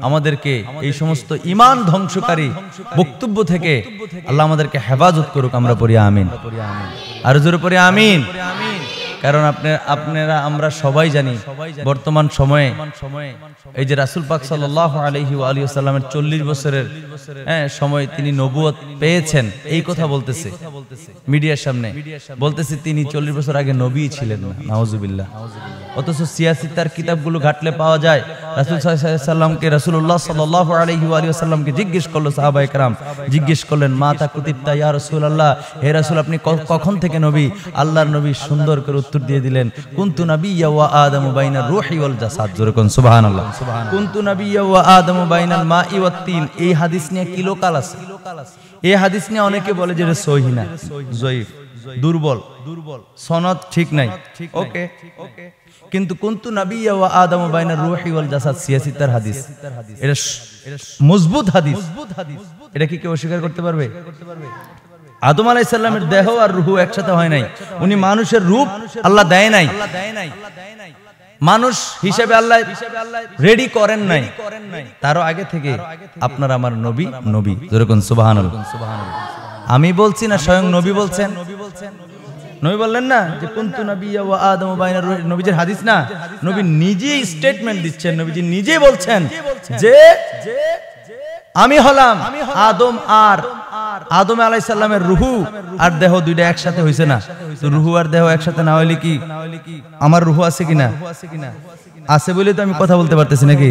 আমাদেরকে এই সমস্ত ঈমান ধ্বংসকারী বক্তব্য থেকে আল্লাহ আমাদেরকে হেফাজত করুক। আমরা পড়ি আমিন। আর জোরে পড়ি আমিন। কারণ আপনারা আমরা সবাই জানি বর্তমান সময়ে এই যে রাসূল পাক সাল্লাল্লাহু আলাইহি ওয়া আলিহি ওয়াসাল্লামের 40 বছরের সময় তিনি নবুয়ত পেয়েছেন, এই কথা বলতেছে মিডিয়ার সামনে, বলতেছে তিনি 40 বছর আগে নবী ছিলেন না। নাউজুবিল্লাহ। অথচ সিয়াসিতার কিতাবগুলো ঘাটলে পাওয়া যায় রাসূল সাল্লাল্লাহু আলাইহি ওয়াসাল্লামকে, রাসূলুল্লাহ সাল্লাল্লাহু আলাইহি ওয়া আলিহি ওয়াসাল্লামকে জিজ্ঞেস করলো সাহাবায়ে কেরাম, জিজ্ঞেস করলেন মাতা কুতিবতা ইয়া রাসূলুল্লাহ, হে রাসূল আপনি কখন থেকে নবী? আল্লাহর নবী সুন্দর করে উত্তর দিয়ে দিলেন, কুনতু নাবিয়্যা ওয়া আদামু বাইনার রূহি ওয়াল জাসাদ। জোরে কোন সুবহানাল্লাহ। কুনতু নাবিয়্যা ওয়া আদামু বাইনাল মাই ওয়াত তিন। এই হাদিস নিয়ে কি লোকাল আছে? এই হাদিস নিয়ে অনেকে বলে যে এটা সহিহ না, জয়ীফ, দুর্বল, সনদ ঠিক নাই। ওকে, কিন্তু কুনতু নাবিয়্যা ওয়া আদামু বাইনার রূহি ওয়াল জাসাদ সিয়াসিতার হাদিস, এটা মজবুত হাদিস। এটা কি কেউ অস্বীকার করতে পারবে? আদম আলাইহিস সালামের দেহ আর রূহ একসাথে হয় নাই, উনি মানুষের রূপ আল্লাহ দেয় নাই, মানুষ হিসেবে আল্লাহ রেডি করেন নাই, তারও আগে থেকে আপনার আমার নবী নবী। জোরে কোন সুবহানাল্লাহ। আমি বলছি না, স্বয়ং নবী বলছেন। নবী বললেন না যে কুনতু নাবিয়্যা ওয়া আদামু বাইনার রূহি, নবীজির হাদিস না, নবী নিজেই স্টেটমেন্ট দিচ্ছেন, নবীজি নিজেই বলছেন যে আমি হলাম আদম আলাইহিস সালামের রূহ আর দেহ দুইটা একসাথে হইছে না। তো রূহ আর দেহ একসাথে না হইলে কি আমার রূহ আছে কিনা? আছে বলে তো আমি কথা বলতে পারতেছি নাকি?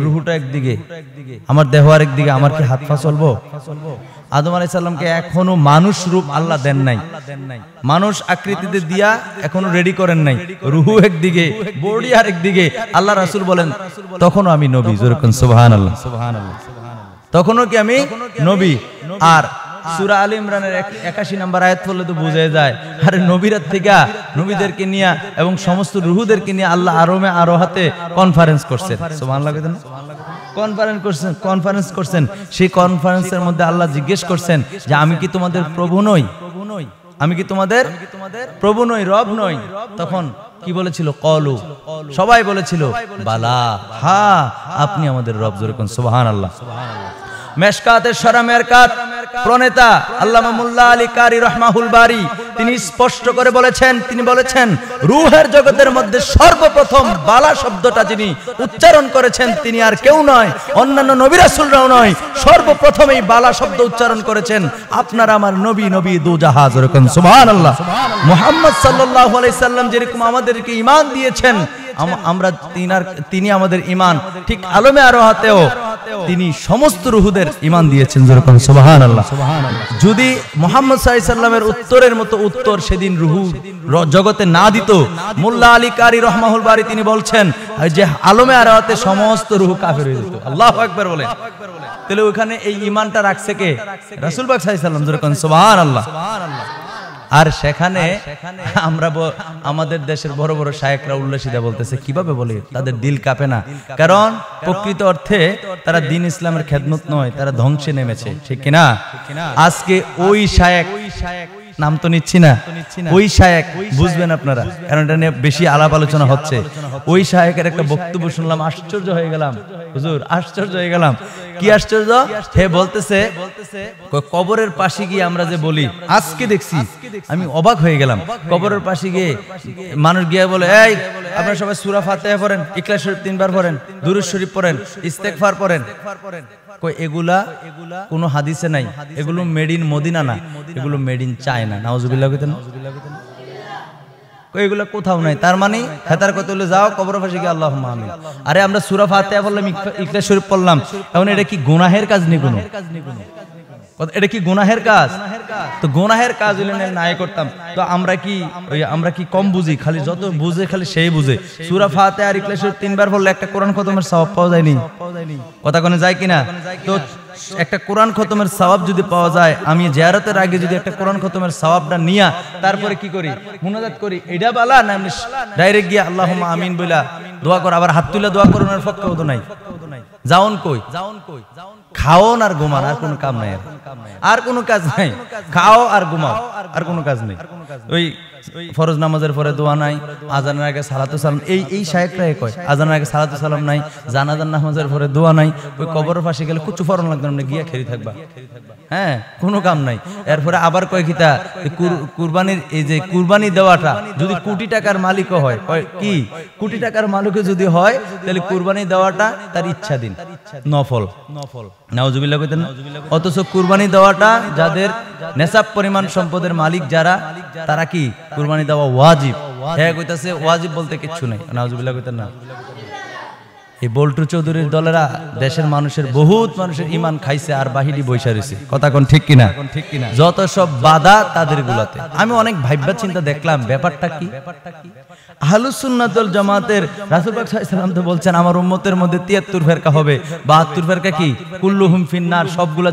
রূহটা একদিকে, আমার দেহ আরেকদিকে, আমার কি হাত পা চলবো? আদম আলাইহিস সালামকে এখনো মানুষ রূপ আল্লাহ দেন নাই, মানুষ আকৃতিতে দিয়া এখনো রেডি করেন নাই। রূহ একদিকে, বডি আরেকদিকে। আল্লাহ রাসূল বলেন তখনও আমি নবী। জোরে কোন সুবহানাল্লাহ। তখনও কি আমি নবী? আর সূরা আলে ইমরানের 81 নম্বর আয়াত পড়লে তো বোঝা যায়, আরে নবীরা থেকে নবীদেরকে নিয়ে এবং সমস্ত রূহদেরকে নিয়ে আল্লাহ আরোহাতে কনফারেন্স করছেন। সুবহানাল্লাহ। কনফারেন্স করছেন। সেই কনফারেন্সের মধ্যে আল্লাহ জিজ্ঞেস করছেন যে আমি কি তোমাদের প্রভু নই? আমি কি তোমাদের প্রভু নই, রব নই? তখন কি বলেছিল? কলু, সবাই বলেছিল বালা, হ্যাঁ আপনি আমাদের রব। জোরে কোন সুবহানাল্লাহ। মেশকাতের শরা মেরকাত প্রণেতা আল্লামা মোল্লা আলী কারি রহমাহুল বারি তিনি স্পষ্ট করে বলেছেন, তিনি বলেছেন রূহের জগতের মধ্যে সর্বপ্রথম বালা শব্দটা যিনি উচ্চারণ করেছেন তিনি আর কেউ নয়, অন্যান্য নবী রাসূলরাও নয়, সর্বপ্রথম এই বালা শব্দ উচ্চারণ করেছেন আপনার আমার নবী, নবী দুজাহাজ। সুবহানাল্লাহ। মুহাম্মদ সাল্লাল্লাহু আলাইহি সাল্লাম যেরকম আমাদেরকে ঈমান দিয়েছেন, আমরা তিনি আমাদের ঈমান ঠিক আলমে আরোহাতেও তিনি সমস্ত রুহুদের ঈমান দিয়েছেন। যেরকম সুবহানাল্লাহ। যদি মুহাম্মদ সাল্লাল্লাহু আলাইহি সাল্লামের উত্তরের মতো উত্তর সেদিন রুহু জগতে না দিত, মোল্লা আলী কারি রহমাহুল বারি তিনি বলছেন যে আলমে আরোহাতে সমস্ত রুহু কাফের হয়ে যেত। আল্লাহু আকবার বলে। তাহলে ওখানে এই ঈমানটা রাখছে কে? রাসূল পাক সাল্লাল্লাহু আলাইহি সাল্লাম। যেরকম সুবহানাল্লাহ। আর সেখানে আমরা আমাদের দেশের বড় বড় শায়েখরা উল্লাসিতা বলতেছে, কিভাবে বলে? তাদের দিল কাঁপে না, কারণ প্রকৃত অর্থে তারা দ্বীন ইসলামের খেদমত নয়, তারা ধ্বংসে নেমেছে, ঠিক কিনা? আজকে ওই শায়েখ, নাম তো নিচ্ছি না, ওই শায়েখ বুঝবেন আপনারা, কারণ এটা নিয়ে বেশি আলাপ আলোচনা হচ্ছে। ওই শায়েখের একটা বক্তব্য শুনলাম, আশ্চর্য হয়ে গেলাম হুজুর, আশ্চর্য হয়ে গেলাম। কি আশ্চর্য? হে বলতেছে কবরের পাশে গিয়ে আমরা যে বলি, আজকে দেখছি আমি অবাক হয়ে গেলাম, কবরের পাশে গিয়ে মানুষ গিয়ে বলে, এই আপনারা সবাই সূরা ফাতিহা পড়েন, ইখলাস শরীফ 3 বার পড়েন, দুরূদ শরীফ পড়েন, ইস্তেগফার পড়েন। কই এগুলা কোনো হাদিসে নাই, এগুলো মেড ইন মদিনা না, এগুলো মেড ইন চায়না। নাউজুবিল্লাহ কইতেন না? এগুলো কোথাও নাই। তার মানে হেতার কত হলে যাও কবরের পাশে গিয়ে আল্লাহুম্মা আমিন। আরে আমরা সূরা ফাতিহা পড়লাম, ইখলাস শরীফ পড়লাম, এখন এটা কি গুনাহের কাজ নেই? কোনো এটা কি গুনাহের কাজ? তো গুনাহের কাজ হলে নাই করতাম। তো আমরা কি কম বুঝি? খালি যত বুঝে খালি সেই বুঝে। সূরা ফাতিহা আর ইখলাস শরীফ 3 বার পড়লে একটা কোরআন খতমের সওয়াব পাওয়া যায়নি? কথা কোনে যায় কিনা? তো একটা কোরআন খতমের সওয়াব যদি পাওয়া যায়, আমি জিয়ারতের আগে যদি একটা কোরআন খতমের সওয়াবটা নিয়া তারপরে কি করি? মুনাজাত করি, এটা বালা না এমনি ডাইরেক্ট গিয়া আল্লাহুম্মা আমিন বইলা দোয়া কর, আবার হাত তুলে দোয়া করার পক্ষেও তো নাই। যাওন কই? খাওন আর ঘুমান, আর কোনো কাম নাই, আর কোনো কাজ নাই। খাও আর ঘুমাও, আর কোনো কাজ নেই। ওই ফরজ নামাজের পরে দোয়া নাই, আজানের আগে সালাতু সালাম, এই শায়েখরাই কয় আজানের আগে সালাতু সালাম নাই, জানাজার নামাজের পরে দোয়া নাই। ওই কবরের পাশে গেলে কুচু ফরন লাগবে না, গিয়া খেরি থাকবা, হ্যাঁ, কোনো কাম নাই। এরপরে আবার কয় কিতা, কুরবানির এই যে কুরবানি দেওয়াটা যদি কোটি টাকার মালিকও হয়, কি কোটি টাকার মালিকও যদি হয়, তাহলে কুরবানি দেওয়াটা তার ইচ্ছাধীন, নফল। নাউজুবিল্লাহ কইতেন না? অথচ কুরবানি দেওয়াটা যাদের নেসাব পরিমাণ সম্পদের মালিক যারা, তারা কি কুরবানি দেওয়া ওয়াজিব। হ্যাঁ কইতাছে ওয়াজিব বলতে কিচ্ছু নাই। নাউজুবিল্লাহ কইতেন না? এই বল্টু চৌধুরীর দলেরা দেশের মানুষের বহুত মানুষের ঈমান খাইছে আর বাহিরি বইসা রইছে। কথা কোন ঠিক কিনা? যত সব বাধা তাদের গুলাতে। আমি অনেক ভাইবা চিন্তা দেখলাম, ব্যাপারটা কি? আহলুস সুন্নাত ওয়াল জামাতের রাসূল পাক সাল্লাল্লাহু আলাইহি ওয়াসাল্লাম তো বলছেন আমার উম্মতের মধ্যে 73 ফেরকা হবে। 72 ফেরকা কি? কুল্লুহুম ফিন্নার, সবগুলা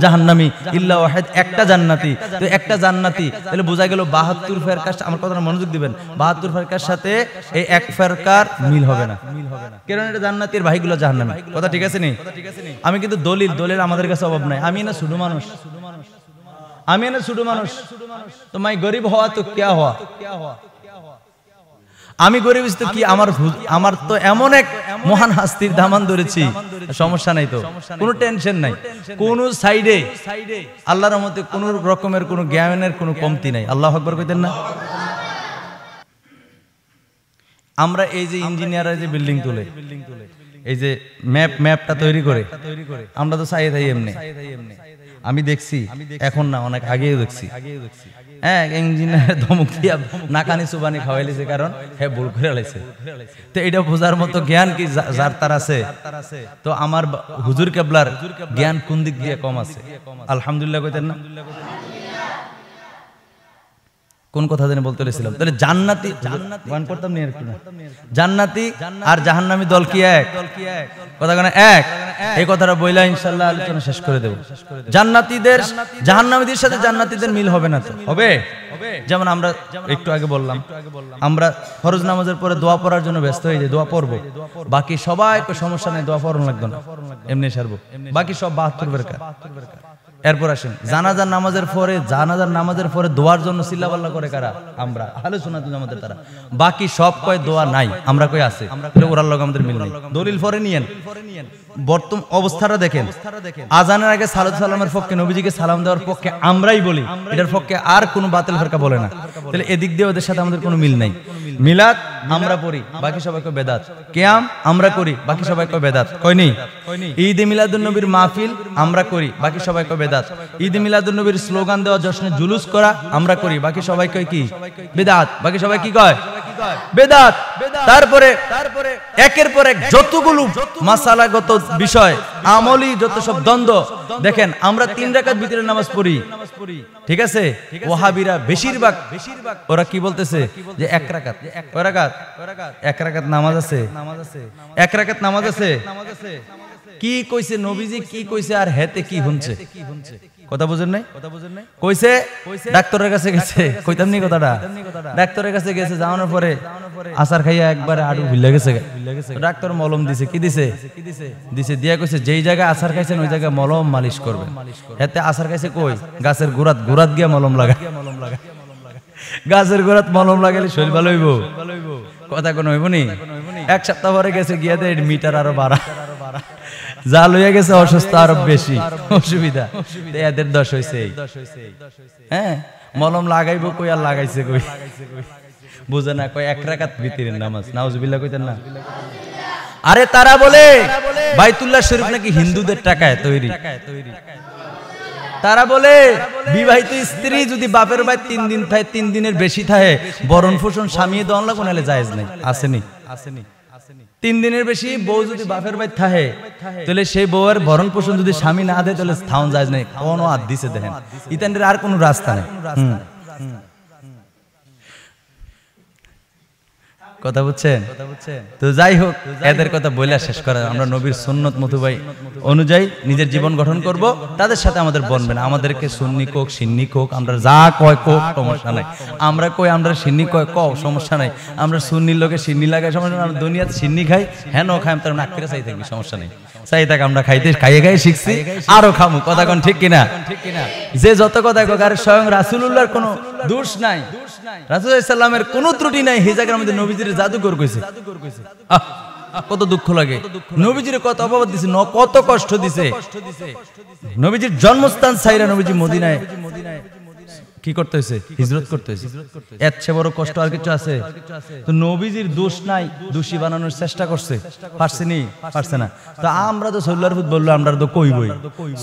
জাহান্নামী ইল্লা ওয়াহিদ, একটা জান্নাতি। তো একটা জান্নাতি, তাহলে বোঝা গেল 72 ফেরকা। আমার কথাটা মনোযোগ দিবেন, 72 ফেরকার সাথে এই এক ফেরকার মিল হবে না, কারণ এটা জান্নাতীর ভাইগুলো জাহান্নামী। কথা ঠিক আছে নি? আমি কিন্তু দলিল আমাদের কাছে অভাব নাই। আমি না ছোট মানুষ, তো মাই গরিব হওয়া তো কিয়া হওয়া, আমি গরিব তো কি, আমার তো এমন এক মহান হাস্তির দামান ধরেছি, সমস্যা নাই, তো কোনো টেনশন নাই। কোন সাইডে আল্লাহর রহমতে কোন রকমের কোন জ্ঞানের কোনো কমতি নাই। আল্লাহু আকবার কইতেন না? আমরা এই যে ইঞ্জিনিয়াররা যে বিল্ডিং তুলে, এই যে ম্যাপটা তৈরি করে, আমরা তো চাই তাই এমনি। আমি দেখছি, এখন না অনেক আগেও দেখছি, হ্যাঁ, ইঞ্জিনিয়ার ধমক দিয়া নাকানি সুবানি খাওয়াইছে, কারণ হ্যাঁ ভুল করে লাইছে। তো এটা বোঝার মতো জ্ঞান কি যার তার আছে? তো আমার হুজুর কেবলার জ্ঞান কোন দিক দিয়ে কম আছে? আলহামদুলিল্লাহ কইতেন না? কোন কথা জানি বলতে লেছিলাম? তাহলে জান্নাতি গান করতাম নি একটু না, জান্নাতি আর জাহান্নামী দল কি এক? কথা কোন এক? এই কথাটা বইলা ইনশাআল্লাহ আলোচনা শেষ করে দেব। জান্নাতীদের জাহান্নামীদের সাথে জান্নাতীদের মিল হবে না, তো হবে। যেমন আমরা একটু আগে বললাম, আমরা ফরজ নামাজের পরে দোয়া পড়ার জন্য ব্যস্ত হয়ে যাই, দোয়া পড়বো, বাকি সবাই সমস্যা নেই, দোয়া পড়ানো লাগবে না, এমনি সারবো, বাকি সব 72 ফেরকা। এরপর আসেন জানাজার নামাজের পরে দোয়ার জন্য সিল্লাবাল্লাহ করে কারা? আমরা আহলে সুন্নাত ওয়াল জামাতের তারা। বাকি সব কয় দোয়া নাই, আমরা কই আছে, ওরার লগে আমাদের মিল নেই। দলিল পরে নিয়েন, বর্তমান অবস্থাটা দেখেন। আজানের আগে সালাতু সালামের পক্ষে, নবীজিকে সালাম দেওয়ার পক্ষে আমরাই বলি, এটার পক্ষে আর কোনো বাতিল ফেরকা বলে না। তাহলে এদিক দিয়ে ওদের সাথে আমাদের কোনো মিল নাই। মিলাদ আমরা পড়ি, বাকি সবাই কয় বেদাত। কিয়াম আমরা করি, বাকি সবাই কয় বেদাত। কয়নি? ঈদ মিলাদুন নবীর মাহফিল আমরা করি, বাকি সবাই কয় বেদাত। ঈদ মিলাদুন নবীর স্লোগান দেওয়া, জশ্নে জুলুস করা আমরা করি, বাকি সবাই কয় কি? বেদাত। বাকি সবাই কি কয়? বেদাত। তারপরে একের পর এক যতগুলো মাসালাগত বিষয়, আমলি যত সব দ্বন্দ্ব, দেখেন আমরা 3 রাকাত ভিতরে নামাজ পড়ি, ঠিক আছে? ওয়াহাবিরা বেশিরভাগ ওরা কি বলতেছে যে 1 রাকাত, কয় রাকাত? 1 রাকাত নামাজ আছে, 1 রাকাত নামাজ আছে। কি কইছে নবীজি, কি কইছে আর হেতে কি শুনছে? কথা বুঝেন নাই? কইছে ডাক্তারের কাছে গেছে, কইতাম নি কথাটা, ডাক্তারের কাছে গেছে, যাওয়ানোর পরে আসার খাইয়া একবারে আড়ু ভিলে গেছে। ডাক্তার মলম দিছে, কি দিছে? দিছে দিয়া কইছে যেই জায়গায় আসার খাইছেন ওই জায়গায় মলম মালিশ করবেন। হেতে আসার খাইছে কই? গাছের গোড়াত গিয়া মলম লাগা, গাছের গোড়াত মলম লাগালে শরীর ভালো হইব? কথা কোন হইব নি? 1 সপ্তাহ পরে গেছে গিয়া মিটার আরো বাড়া, যা লইয়া গেছে অসুস্থ আরো বেশি অসুবিধা। এদের দোষ হইছে। হ্যাঁ, মলম লাগাইবো কই আর লাগাইছে কই? বুঝে না, কয় 1 রাকাত ভিতরে নামাজ। নাউজুবিল্লাহ কইতেন না? আরে তারা বলে বাইতুল্লাহ শরীফ নাকি হিন্দুদের টাকায় তৈরি। তারা বলে বিবাহিত স্ত্রী যদি বাপের বাড়ি 3 দিন থাকে, 3 দিনের বেশি থাকে, বরণ পোষণ স্বামী দেওয়ান লাগবে, নাহলে জায়েজ নাই। আসেনি 3 দিনের বেশি বউ যদি বাপের বাড়ি থাকে, তাহলে সেই বউয়ের ভরণ পোষণ যদি স্বামী না দেয় তাহলে থাউন জায়েজ নাই। কোন হাত দিছে দেখেন, ইতানের আর কোনো রাস্তা নেই। কথা বুঝছেন? তো যাই হোক, এদের কথা বলে শেষ করা, আমরা নবীর সুন্নত মতুবাই অনুযায়ী নিজের জীবন গঠন করব, তাদের সাথে আমাদের বনবে না। আমাদেরকে সুন্নি কোক সিন্নি কোক, আমরা যা কয় কোক সমস্যা নাই, আমরা কই আমরা সিন্নি কয় ক সমস্যা নাই, আমরা সুন্নির লোকে সিন্নি লাগাই সমস্যা নাই, আমরা দুনিয়াতে সিন্নি খাই, হ্যাঁ ন খাই, তার নাক থেকে চাই থাকবি সমস্যা নেই। চাই থাক, আমরা খাইয়ে শিখছি, আরো খামু। কথা কোন ঠিক কিনা? যে যত কথা কোক, আর স্বয়ং রাসূলুল্লাহর কোনো দোষ নাই, রাসূল সাল্লামের কোনো ত্রুটি নাই। এই জায়গার মধ্যে নবীজির জাদুকর কইছে। কত দুঃখ লাগে, নবীজির কত অপবাদ দিছে, কত কষ্ট দিছে। নবীজির জন্মস্থান ছাইরা নবীজি মদিনায় কি করতে হয়েছে? হিজরত করতে হয়েছে। এর চেয়ে বড় কষ্ট আর কিছু আছে? তো নবীজির দোষ নাই, দোষী বানানোর চেষ্টা করছে, পারছেনি? পারছে না। তো আমরা তো সল্লার ফুট বললো, আমরা তো কইবই,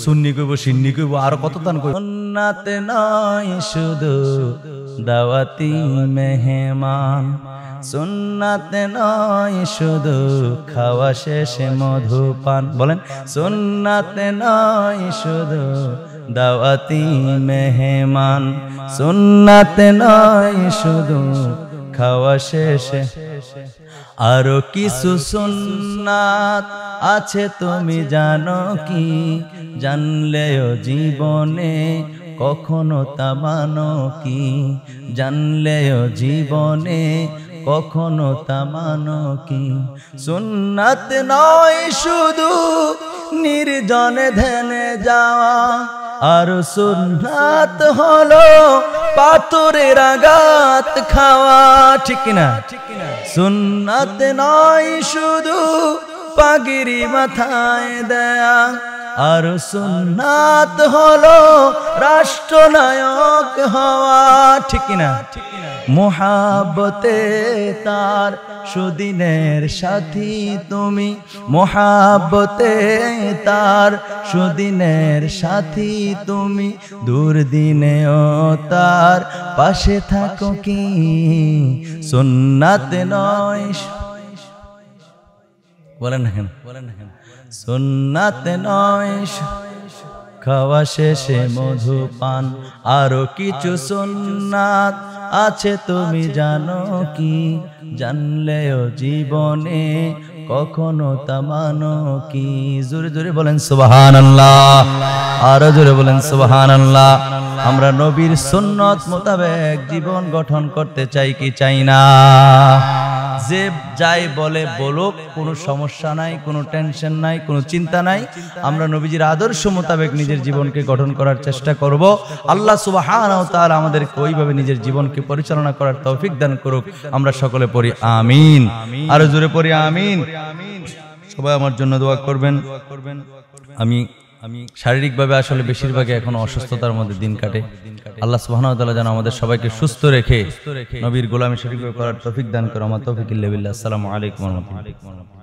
সুন্নি কইব, সিন্নি কইব, আরো কত তান কইব। সুন্নাতে নয় শুধু দাওয়াতি মেহমান, সুন্নাতে নয় শুধু খাওয়া শেষে মধুপান। বলেন, সুন্নাতে নয় শুধু দাওয়াতি মেহমান, সুন্নাতে নয় শুধু খাওয়া শেষে। আরো কিছু সুন্নাত আছে তুমি জানো কি? জানলেও জীবনে কখনো তা মানো কি? জানলেও জীবনে কখনো তা মানো কি? সুন্নাত নয় শুধু নির্জনে ধ্যানে যাওয়া, আর সুন্নাত হলো পাথরের আঘাত খাওয়া। ঠিক কিনা? সুন্নাত নয় শুধু পাগড়ি মাথায় দেয়া, আর সুন্নাত হলো রাষ্ট্রনায়ক হওয়া। ঠিক কিনা? মোহাব্বতে তার সুদিনের সাথী তুমি, মোহাব্বতে তার সুদিনের সাথী তুমি, দুর্দিনেও তার পাশে থাকো কি? সুন্নাত নয়, বলেন না কেন? সুন্নাত নয় খাওয়া শেষে মধুপান, আরো কিছু সুন্নাত আছে তুমি জানো কি? জানলেও জীবনে কখনো তা মানো কি? জোরে জোরে বলেন সুবহানাল্লাহ, আরো জোরে বলেন সুবহানাল্লাহ। আমরা নবীর সুন্নত মোতাবেক জীবন গঠন করতে চাই কি চাই না? যে যাই বলে বলুক, কোনো সমস্যা নাই, কোনো টেনশন নাই, কোনো চিন্তা নাই। আমরা নবীজির আদর্শ মোতাবেক নিজের জীবনকে গঠন করার চেষ্টা করব। আল্লাহ সুবহানাহু ওয়া তাআলা আমাদেরকে ওইভাবে নিজের জীবনকে পরিচালনা করার তৌফিক দান করুক। আমরা সকলে পড়ি আমিন, আরো জোরে পড়ি আমিন। সবাই আমার জন্য দোয়া করবেন। আমি শারীরিকভাবে আসলে বেশিরভাগই এখন অসুস্থতার মধ্যে দিন কাটে। আল্লাহ সুবহানাহু ওয়া তাআলা যেন আমাদের সবাইকে সুস্থ রেখে নবীর গোলামি শরীফ করার তৌফিক দান করে। আমার তৌফিক ইল্লা বিল্লাহ। আসসালামু আলাইকুম ওয়া রাহমাতুল্লাহ।